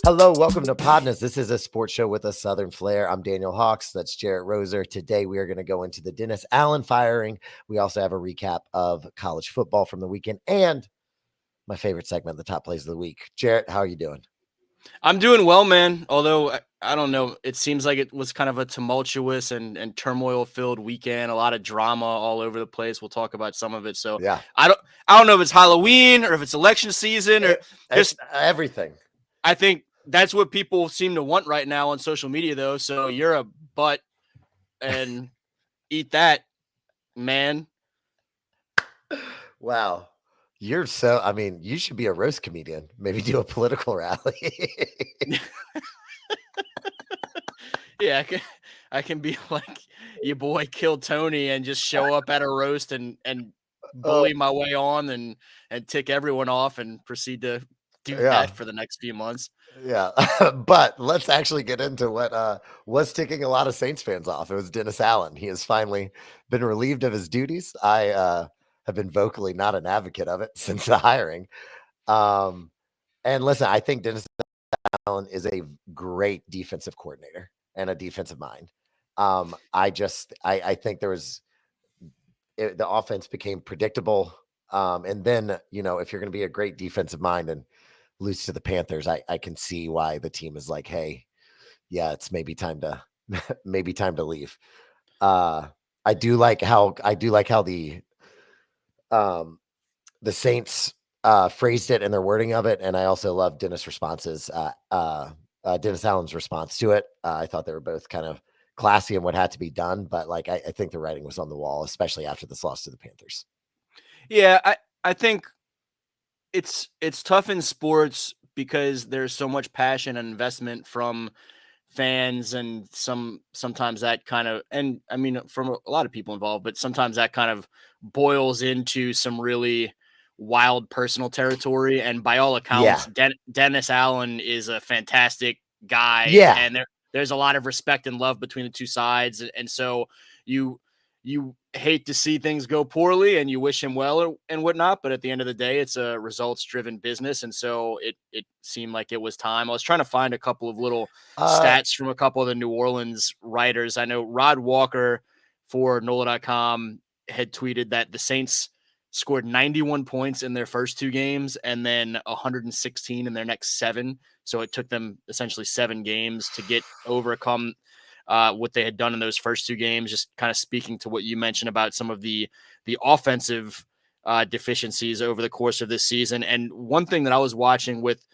Hello, welcome to PODnas. This is a sports show with a Southern flair. I'm Daniel Hawks. That's Jarrett Roser. Today we are going to go into the Dennis Allen firing. We also have a recap of college football from the weekend and my favorite segment, the top plays of the week. Jarrett, how are you doing? I'm doing well, man. Although I don't know, it seems like it was kind of a tumultuous and turmoil-filled weekend. A lot of drama all over the place. We'll talk about some of it. So Yeah, I don't know if it's Halloween or if it's election season or it's just everything. I think that's what people seem to want right now on social media, though. So you're a butt and eat that, man. Wow. You should be a roast comedian. Maybe do a political rally. Yeah, I can be like your boy Kill Tony and just show up at a roast and Oh, bully my way on and tick everyone off and proceed to do yeah. that for the next few months. Yeah, but let's actually get into what was ticking a lot of Saints fans off. It was Dennis Allen. He has finally been relieved of his duties. I have been vocally not an advocate of it since the hiring. Um, and listen, I think Dennis Allen is a great defensive coordinator and a defensive mind. I think the offense became predictable. And then, if you're going to be a great defensive mind and lose to the Panthers, I can see why the team is like, hey, yeah, it's maybe time to maybe time to leave. Uh, I do like how um, the Saints phrased it and their wording of it, and I also love Dennis Allen's response to it. I thought they were both kind of classy in what had to be done, but like I think the writing was on the wall, especially after this loss to the Panthers. Yeah, I think it's tough in sports because there's so much passion and investment from fans and sometimes that kind of, and I mean from a lot of people involved, but sometimes that kind of boils into some really wild personal territory. And by all accounts, Yeah, Dennis Allen is a fantastic guy, yeah, and there's a lot of respect and love between the two sides. And so you you hate to see things go poorly and you wish him well and whatnot, but at the end of the day, it's a results driven business. And so it seemed like it was time. I was trying to find a couple of little uh, stats from a couple of the New Orleans writers. I know Rod Walker for NOLA.com had tweeted that the Saints scored 91 points in their first two games and then 116 in their next seven. So it took them essentially 7 games to get overcome what they had done in those first two games. Just kind of speaking to what you mentioned about some of the offensive deficiencies over the course of this season. And one thing that I was watching with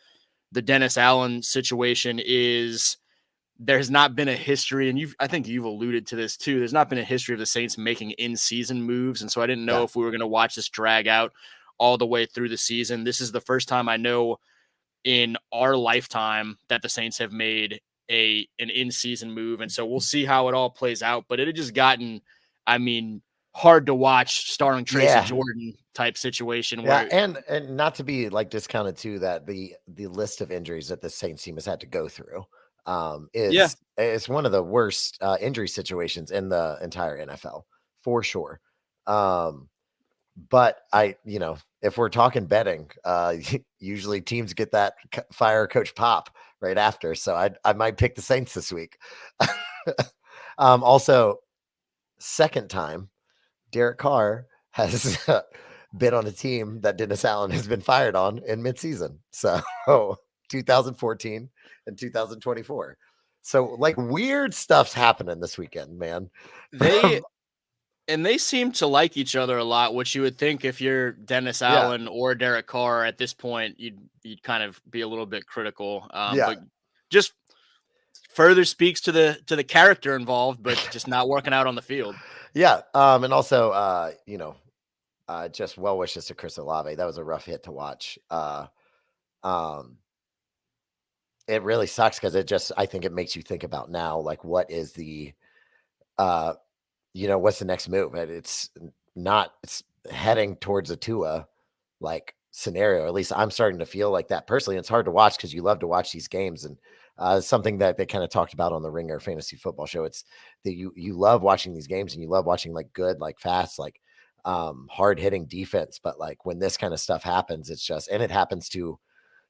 the Dennis Allen situation is there's not been a history, and I think you've alluded to this too. There's not been a history of the Saints making in-season moves, and so I didn't know yeah, if we were going to watch this drag out all the way through the season. This is the first time I know in our lifetime that the Saints have made an in-season move, and so we'll see how it all plays out. But it had just gotten, I mean, hard to watch, starring Tracy yeah. Jordan type situation Yeah, where, and not to be like discounted too that the list of injuries that the Saints team has had to go through yeah, is one of the worst injury situations in the entire NFL for sure. Um, but if we're talking betting, usually teams get that fire Coach Pop right after, so I might pick the Saints this week. Also, second time Derek Carr has been on a team that Dennis Allen has been fired on in midseason. So 2014 and 2024. So like weird stuff's happening this weekend, man. they and they seem to like each other a lot, which you would think if you're Dennis Yeah. Allen or Derek Carr at this point, you'd kind of be a little bit critical. Yeah. But just further speaks to the character involved, but just not working out on the field. Yeah. And also just well wishes to Chris Olave. That was a rough hit to watch. Um it really sucks because I think it makes you think about now, like what is the uh what's the next move? And it's heading towards a Tua like scenario. At least I'm starting to feel like that personally. It's hard to watch because you love to watch these games. And something that they kind of talked about on the Ringer Fantasy Football Show. It's that you love watching these games and you love watching like good, like fast, like hard hitting defense. But like when this kind of stuff happens, it's just and it happens to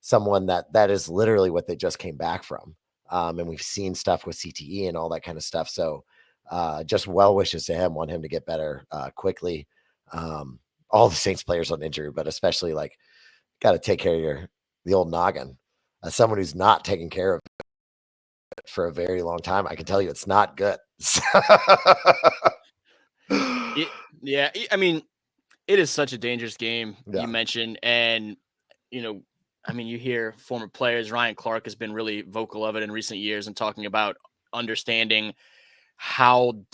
someone that is literally what they just came back from. And we've seen stuff with CTE and all that kind of stuff. So just well wishes to him. Want him to get better quickly. All the Saints players on injury, but especially like got to take care of the old noggin. As someone who's not taking care of it for a very long time, I can tell you it's not good. Yeah, I mean, it is such a dangerous game. You Yeah. mentioned, and I mean, you hear former players. Ryan Clark has been really vocal of it in recent years and talking about understanding how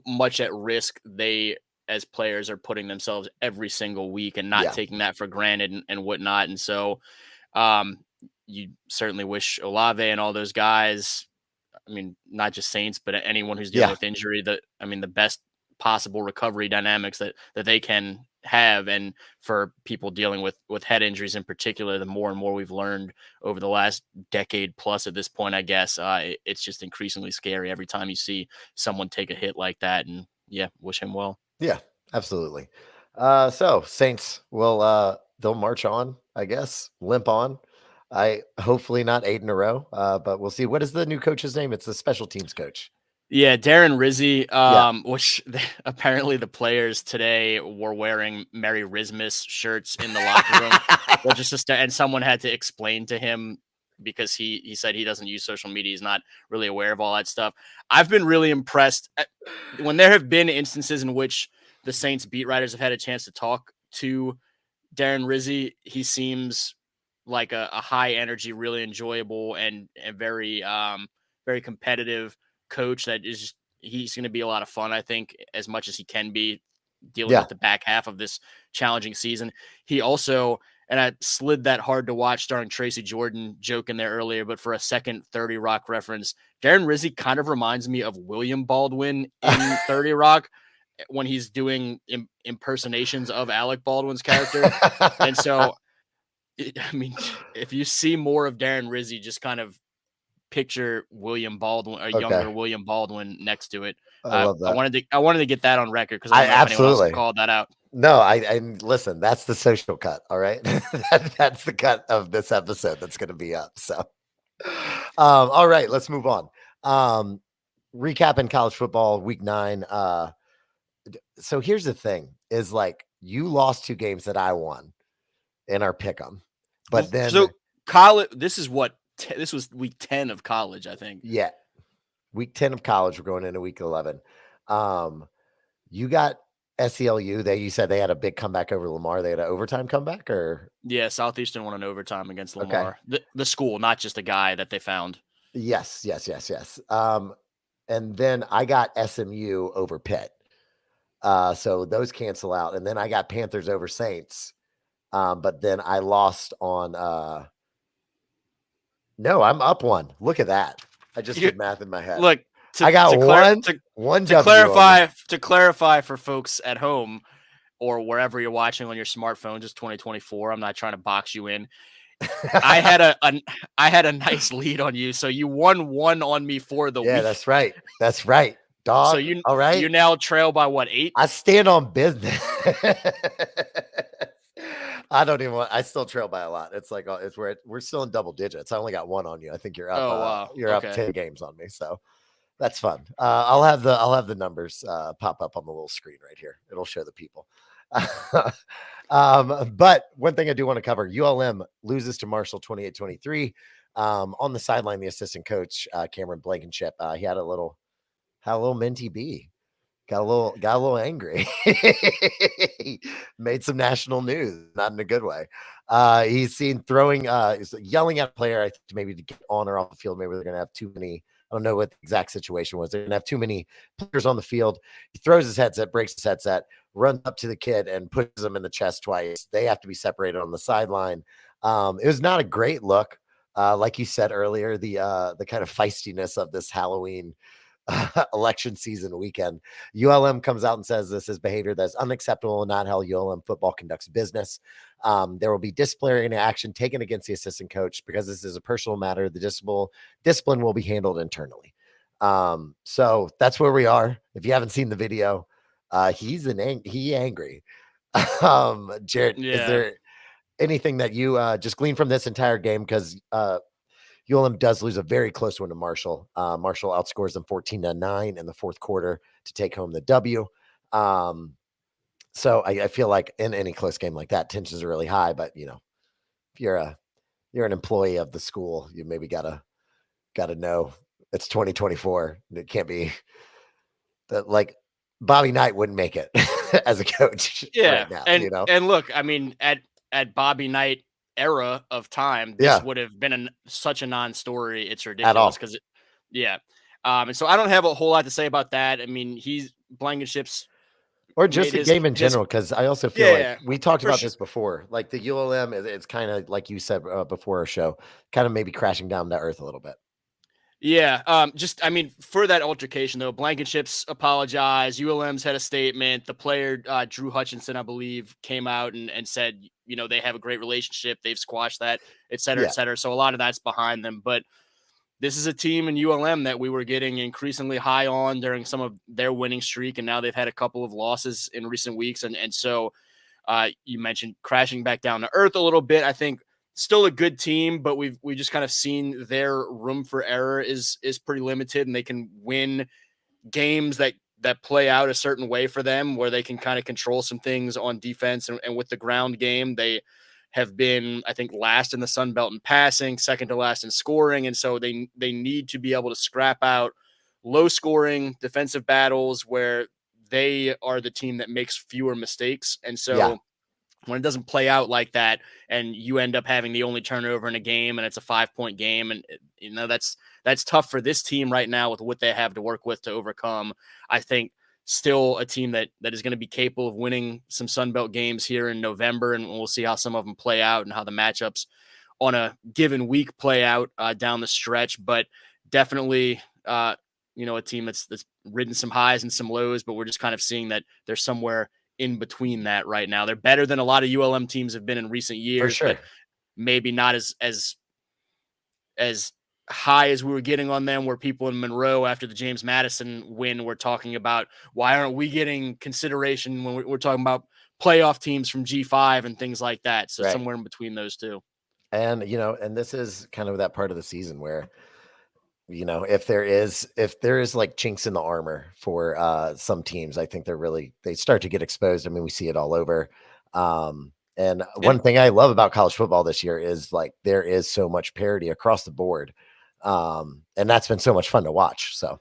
much at risk they as players are putting themselves every single week and not Yeah. taking that for granted and whatnot. And so, um, you certainly wish Olave and all those guys. I mean, not just Saints, but anyone who's dealing Yeah. with injury. The best possible recovery dynamics that they can have, and for people dealing with head injuries in particular, the more and more we've learned over the last decade plus at this point, I guess it's just increasingly scary every time you see someone take a hit like that. And yeah, wish him well. Yeah, absolutely. So Saints will they'll march on, I guess, limp on. I hopefully not 8 in a row, but we'll see. What is the new coach's name? It's the special teams coach. Yeah, Darren Rizzi, Yeah. which apparently the players today were wearing Merry Christmas shirts in the locker room, which is just, and someone had to explain to him because he said he doesn't use social media, he's not really aware of all that stuff. I've been really impressed when there have been instances in which the Saints beat writers have had a chance to talk to Darren Rizzi. He seems like a high energy, really enjoyable and very very competitive coach that is just, he's going to be a lot of fun, I think, as much as he can be dealing Yeah. with the back half of this challenging season. He also, and I slid that hard to watch starring Tracy Jordan joke in there earlier, but for a second 30 Rock reference, Darren Rizzi kind of reminds me of William Baldwin in 30 Rock when he's doing impersonations of Alec Baldwin's character. And so, I mean, if you see more of Darren Rizzi, just kind of picture William Baldwin, a Okay. younger William Baldwin next to it. I love that. I wanted to get that on record because I I don't know if anyone else has absolutely. called that out. No, I listen, that's the social cut. All right. That's the cut of this episode that's going to be up. So, all right, let's move on. Recapping college football week 9. So here's the thing is like you lost 2 games that I won in our pick 'em. But then So college, this is what this was week 10 of college, I think. yeah, week 10 of college, we're going into week 11. You got SELU. You said they had a big comeback over Lamar. They had an overtime comeback or Yeah, Southeastern won an overtime against okay. Lamar. The school, not just a guy that they found. Yes, yes, yes, yes. And then I got SMU over Pitt. So those cancel out. And then I got Panthers over Saints. But then I lost on no, I'm up 1. Look at that. I just You, did math in my head. look, I got one to W on me. clarify for folks at home or wherever you're watching on your smartphone, just 2024. I'm not trying to box you in. I had a nice lead on you, so you won 1 on me for the Yeah, week. that's right. That's right. Dog. So you All right. you now trail by what, 8? I stand on business. I don't even want I still trail by a lot. It's like it's where we're still in double digits. I only got 1 on you. I think you're up Oh wow. you're up Okay. 10 games on me. So that's fun. I'll have the numbers pop up on the little screen right here. It'll show the people. But one thing I do want to cover, ULM loses to Marshall 28-23. On the sideline, the assistant coach, Cameron Blankenship, he had a little minty bee. Got a little angry. Made some national news, not in a good way. He's seen throwing, he's yelling at a player, I think maybe to get on or off the field. Maybe they're going to have too many. I don't know what the exact situation was. They're going to have too many players on the field. He throws his headset, breaks his headset, runs up to the kid and pushes him in the chest twice. They have to be separated on the sideline. It was not a great look. Like you said earlier, the kind of feistiness of this Halloween election season weekend. ULM comes out and says this is behavior that's unacceptable and not how ULM football conducts business. There will be disciplinary action taken against the assistant coach because this is a personal matter. The discipline will be handled internally. So that's where we are. If you haven't seen the video, he's angry. Jared, Yeah. anything that you just glean from this entire game, because ULM does lose a very close one to Marshall. Marshall outscores them 14-9 in the fourth quarter to take home the W. So I feel like in any close game like that, tensions are really high. But if you're an employee of the school, you maybe gotta know it's 2024. It can't be that, like, Bobby Knight wouldn't make it as a coach Yeah, right now. and look, I mean, at Bobby Knight era of time, this Yeah, would have been such a non-story. It's at ridiculous all. because yeah. And so I don't have a whole lot to say about that. I mean, he's Blankenship's Or just made the game in his general, because I also feel like yeah, we talked for about sure. this before. Like the ULM, it's kind of like you said before our show, kind of maybe crashing down to earth a little bit. Yeah, just I mean, for that altercation though, Blankenship's apologized. ULM's had a statement. The player Drew Hutchinson, I believe, came out and said, they have a great relationship. They've squashed that, et cetera, et Yeah, cetera. So a lot of that's behind them. But this is a team in ULM that we were getting increasingly high on during some of their winning streak, and now they've had a couple of losses in recent weeks, and so you mentioned crashing back down to earth a little bit. I think still a good team, but we just kind of seen their room for error is pretty limited, and they can win games that play out a certain way for them, where they can kind of control some things on defense and with the ground game. They have been, I think, last in the Sun Belt in passing, second to last in scoring, and so they need to be able to scrap out low scoring defensive battles where they are the team that makes fewer mistakes. And yeah, so when it doesn't play out like that and you end up having the only turnover in a game and it's a 5-point game, and that's tough for this team right now with what they have to work with to overcome. I think still a team that is going to be capable of winning some Sun Belt games here in November, and we'll see how some of them play out and how the matchups on a given week play out down the stretch. But definitely a team that's ridden some highs and some lows, but we're just kind of seeing that there's somewhere in between that right now. They're better than a lot of ULM teams have been in recent for years, but sure. maybe not as high as we were getting on them, where people in Monroe after the James Madison win were talking about, why aren't we getting consideration when we're talking about playoff teams from G5 and things like that. So Right. somewhere in between those two. And and this is kind of that part of the season where if there is like chinks in the armor for some teams, I think they start to get exposed. I mean, we see it all over. And Yeah. one thing I love about college football this year is, like, there is so much parity across the board. And that's been so much fun to watch. So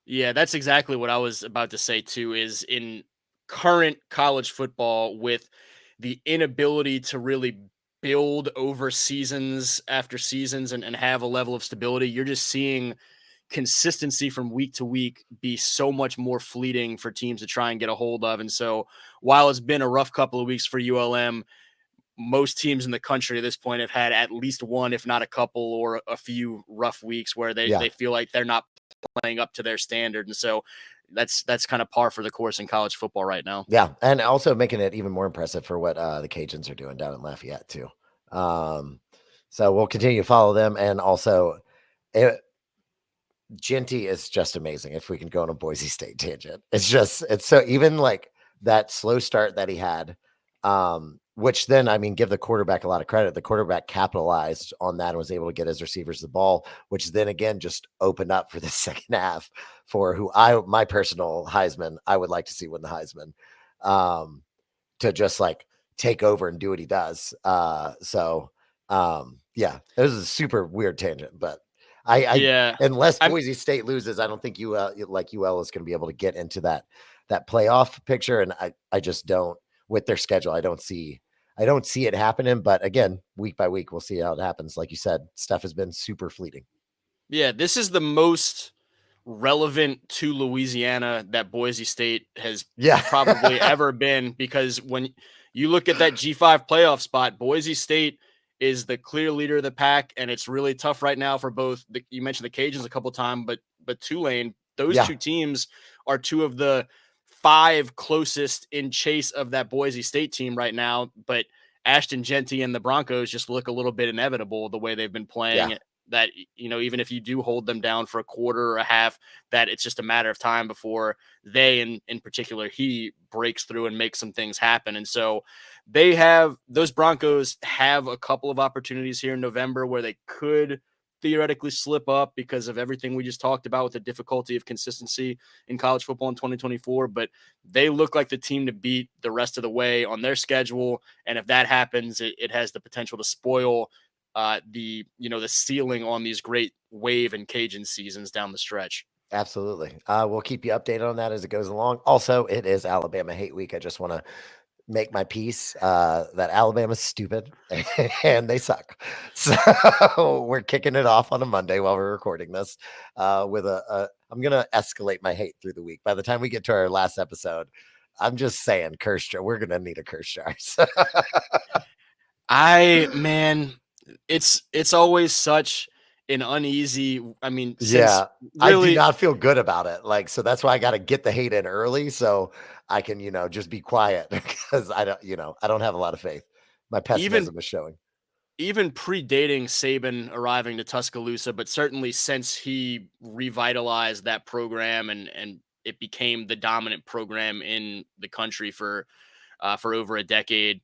Yeah, that's exactly what I was about to say too, is in current college football, with the inability to really build over seasons after seasons and have a level of stability, you're just seeing consistency from week to week be so much more fleeting for teams to try and get a hold of. And so while it's been a rough couple of weeks for ULM, most teams in the country at this point have had at least one, if not a couple or a few rough weeks where yeah, they feel like they're not playing up to their standard. And so that's kind of par for the course in college football right now. yeah, and also making it even more impressive for what the Cajuns are doing down in Lafayette too. Um, so we'll continue to follow them, and also, Genty is just amazing. If we can go on a Boise State tangent, it's so, even like that slow start that he had, which then, I mean, give the quarterback a lot of credit. The quarterback capitalized on that and was able to get his receivers the ball, which then again just opened up for the second half for my personal Heisman. I would like to see win the Heisman, um, to just like take over and do what he does. Yeah, it was a super weird tangent, but I Yeah. unless I'm Boise State loses, I don't think UL is going to be able to get into that playoff picture, and I just don't, with their schedule. I don't see it happening. But again, week by week, we'll see how it happens. Like you said, stuff has been super fleeting. Yeah, this is the most relevant to Louisiana that Boise State has Yeah, probably ever been, because when you look at that G5 playoff spot, Boise State is the clear leader of the pack, and it's really tough right now for both. You mentioned the Cajuns a couple times, but Tulane, those yeah, two teams are two of the five closest in chase of that Boise State team right now. But Ashton Genty and the Broncos just look a little bit inevitable the way they've been yeah. playing. that, even if you do hold them down for a quarter or a half, that it's just a matter of time before they, in particular, he breaks through and makes some things happen. And so those Broncos have a couple of opportunities here in November where they could theoretically slip up because of everything we just talked about with the difficulty of consistency in college football in 2024. But they look like the team to beat the rest of the way on their schedule. And if that happens, it has the potential to spoil the ceiling on these great Wave and Cajun seasons down the stretch. Absolutely. We'll keep you updated on that as it goes along. Also, it is Alabama Hate Week. I just want to make my peace that Alabama's stupid and they suck. So we're kicking it off on a Monday while we're recording this with I'm going to escalate my hate through the week. By the time we get to our last episode, I'm just saying curse jar. We're going to need a curse jar. Man, it's always such an uneasy, since Yeah, I do really not feel good about it. Like, so that's why I got to get the hate in early so I can, just be quiet because I don't have a lot of faith. My even pessimism is showing. even predating Saban arriving to Tuscaloosa, but certainly since he revitalized that program and it became the dominant program in the country for over a decade,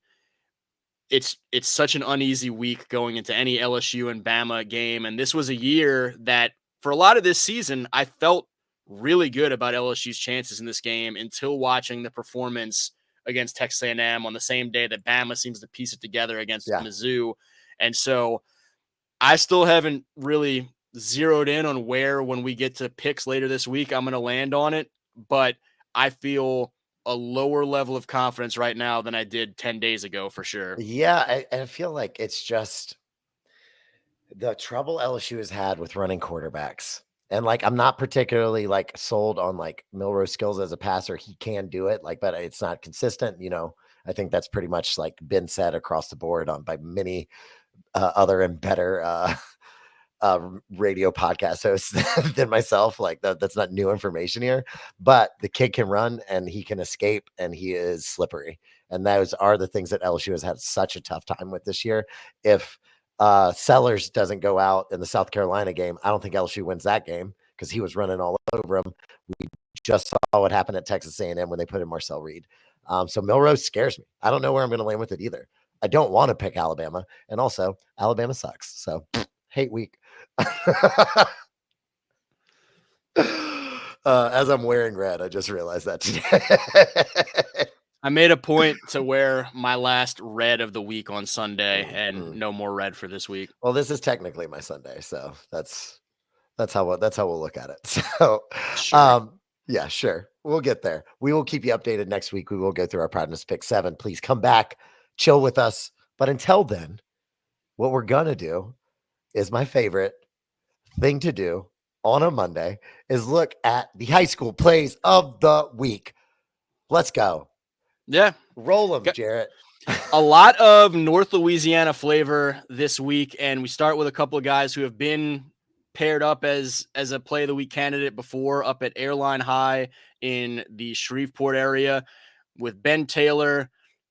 it's such an uneasy week going into any LSU and Bama game. And this was a year that for a lot of this season, I felt really good about LSU's chances in this game until watching the performance against Texas A&M on the same day that Bama seems to piece it together against Yeah. Mizzou. And so I still haven't really zeroed in on where, when we get to picks later this week, I'm going to land on it. But I feel a lower level of confidence right now than I did 10 days ago for sure. Yeah, I feel like it's just the trouble LSU has had with running quarterbacks. And like I'm not particularly like sold on like Milroe's skills as a passer. He can do it, like, but it's not consistent. I think that's pretty much like been said across the board on by many other and better radio podcast hosts than myself. Like that's not new information here, but the kid can run and he can escape and he is slippery. And those are the things that LSU has had such a tough time with this year. If Sellers doesn't go out in the South Carolina game, I don't think LSU wins that game because he was running all over him. We just saw what happened at Texas A&M when they put in Marcel Reed. So Milroe scares me. I don't know where I'm going to land with it either. I don't want to pick Alabama, and also Alabama sucks. So hate week. As I'm wearing red, I just realized that today. I made a point to wear my last red of the week on Sunday and no more red for this week. Well, this is technically my Sunday, so that's how we'll look at it. So, Sure. yeah, sure. We'll get there. We will keep you updated next week. We will go through our PODnas pick 7. Please come back, chill with us. But until then, what we're gonna do is my favorite thing to do on a Monday is look at the high school plays of the week. Let's go. Yeah. Roll them, Jarrett. A lot of North Louisiana flavor this week, and we start with a couple of guys who have been paired up as a play of the week candidate before, up at Airline High in the Shreveport area with Ben Taylor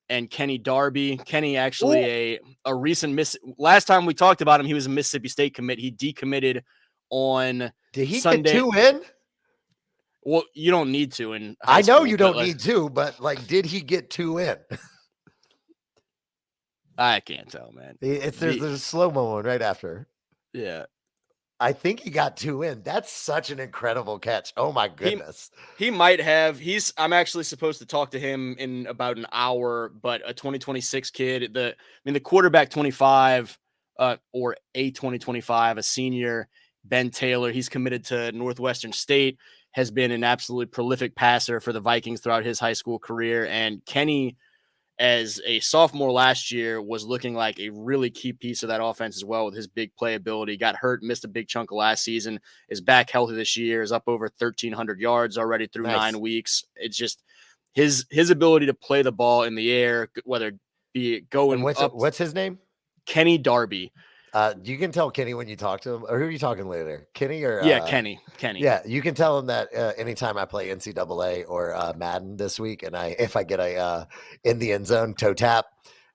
and Kenny Darby. Kenny actually a recent last time we talked about him, he was a Mississippi State commit. He decommitted on Did he Sunday. get 2 in? Well, you don't need to in high I know school, you don't need to, but like, did he get 2 in? I can't tell, man. There's a slow-mo one right after. Yeah. I think he got 2 in. That's such an incredible catch. Oh my goodness. He might have. I'm actually supposed to talk to him in about an hour, but a 2026 kid, the quarterback 25 or a 2025, a senior, Ben Taylor, he's committed to Northwestern State, has been an absolutely prolific passer for the Vikings throughout his high school career. And Kenny, as a sophomore last year, was looking like a really key piece of that offense as well with his big playability. Got hurt, missed a big chunk of last season, is back healthy this year, is up over 1,300 yards already through 9 weeks. It's just his ability to play the ball in the air, whether it be going up. What's his name? Kenny Darby. You can tell Kenny when you talk to him, or who are you talking later? Kenny or Kenny. Yeah, you can tell him that anytime I play NCAA or Madden this week, and if I get a in the end zone toe tap,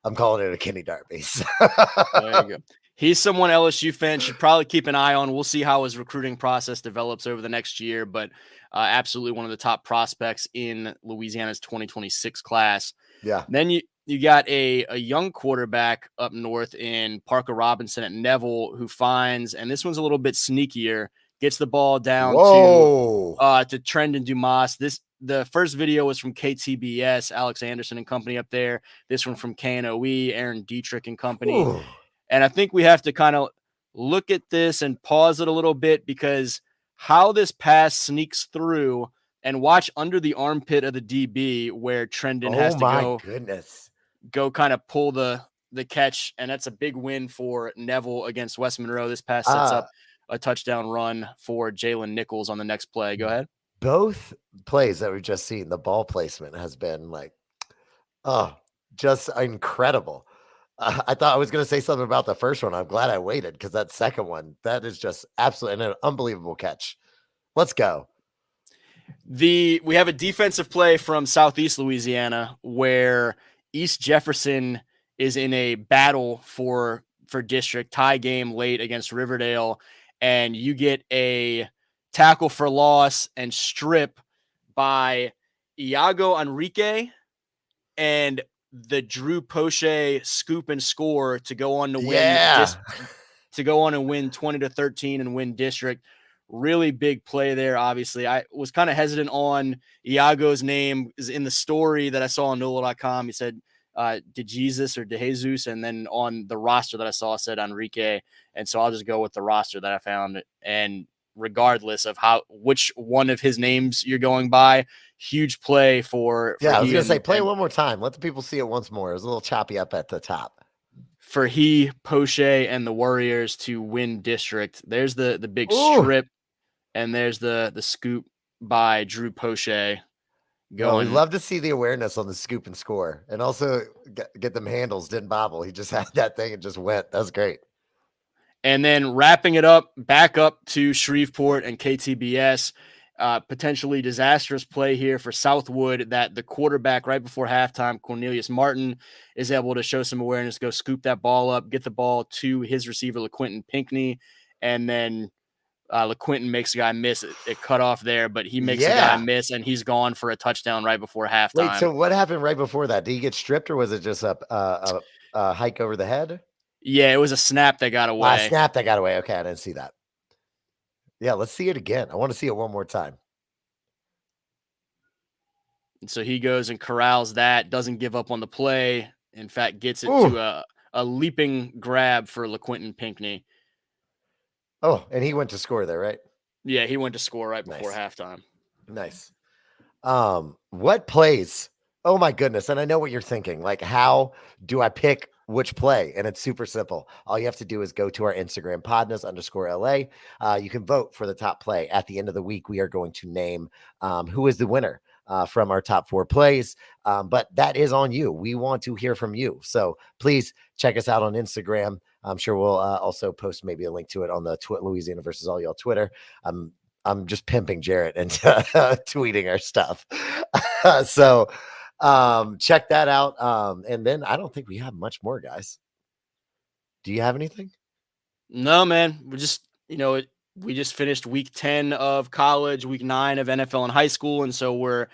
I'm calling it a Kenny Darby. There you go. He's someone LSU fans should probably keep an eye on. We'll see how his recruiting process develops over the next year, but absolutely one of the top prospects in Louisiana's 2026 class. Yeah. Then you got a young quarterback up north in Parker Robinson at Neville, who finds, and this one's a little bit sneakier, gets the ball down Whoa. to Trendon Dumas. The first video was from KTBS, Alex Anderson and company up there. This one from KNOE, Aaron Dietrich and company. Ooh. And I think we have to kind of look at this and pause it a little bit, because how this pass sneaks through, and watch under the armpit of the DB where Trendon has to go kind of pull the catch. And that's a big win for Neville against West Monroe. This pass sets up a touchdown run for Jalen Nichols on the next play. Go ahead. Both plays that we've just seen, the ball placement has been like, just incredible. I thought I was going to say something about the first one. I'm glad I waited, because that second one, that is just absolutely an unbelievable catch. Let's go. We have a defensive play from Southeast Louisiana where East Jefferson is in a battle for district tie game late against Riverdale, and you get a tackle for loss and strip by Iago Enrique and the Drew Poche scoop and score to go on to win to go on and win 20-13 and win district. Really big play there. Obviously, I was kind of hesitant on Iago's name is in the story that I saw on NOLA.com. He said DeJesus or DeJesus, and then on the roster that I saw said Enrique. And so I'll just go with the roster that I found. And regardless of which one of his names you're going by, huge play for I was gonna say, play it one more time. Let the people see it once more. It was a little choppy up at the top. For Poche and the Warriors to win district. There's the big strip, and there's the scoop by Drew Poche. We'd love to see the awareness on the scoop and score, and also get them handles. Didn't bobble. He just had that thing and just went. That was great. And then wrapping it up, back up to Shreveport and KTBS. Potentially disastrous play here for Southwood, that the quarterback right before halftime, Cornelius Martin, is able to show some awareness, go scoop that ball up, get the ball to his receiver, LaQuinton Pinckney, and then LaQuinton makes a guy miss. It cut off there, but he makes a guy miss, and he's gone for a touchdown right before halftime. Wait, so what happened right before that? Did he get stripped, or was it just a hike over the head? Yeah, it was a snap that got away. Snap that got away. Okay, I didn't see that. Yeah, let's see it again. I want to see it one more time. And so he goes and corrals that, doesn't give up on the play. In fact, gets it to a leaping grab for LaQuinton Pinckney. Oh, and he went to score there, right? Yeah, he went to score right before halftime. Nice. What plays? Oh my goodness. And I know what you're thinking. Like, how do I pick which play? And it's super simple. All you have to do is go to our Instagram, PODnas_LA. You can vote for the top play. At the end of the week, we are going to name who is the winner from our top 4 plays. But that is on you. We want to hear from you. So please check us out on Instagram. I'm sure we'll also post maybe a link to it on the Louisiana versus all y'all Twitter. I'm just pimping Jarrett and tweeting our stuff. So check that out. And then I don't think we have much more, guys. Do you have anything? No, man. We just, we just finished week 10 of college, week 9 of NFL and high school. And so we're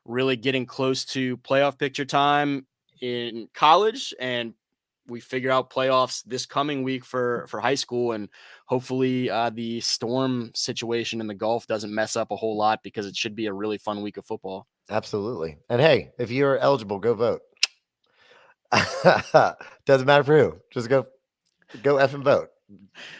really getting close to playoff picture time in college, and we figure out playoffs this coming week for high school. And hopefully the storm situation in the Gulf doesn't mess up a whole lot, because it should be a really fun week of football. Absolutely. And hey, if you're eligible, go vote. Doesn't matter for who. Just go effing vote.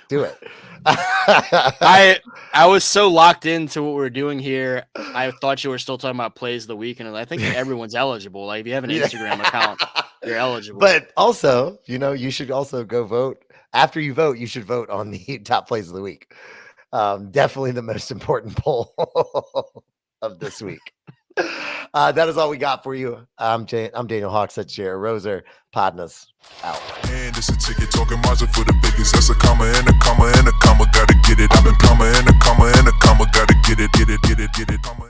Do it. I was so locked into what we're doing here. I thought you were still talking about plays of the week, and I think everyone's eligible. Like, if you have an Instagram account, you're eligible. But also, you should also go vote. After you vote, you should vote on the top plays of the week. Definitely the most important poll of this week. That is all we got for you. I'm Daniel Hawks. That's Jared Roser. PODnas out. And it's a ticket talking margin for the biggest. That's a comma and a comma and a comma. Gotta get it. I've been comma and a comma and a comma. Gotta get it. Get it. Get it. Get it. Comma.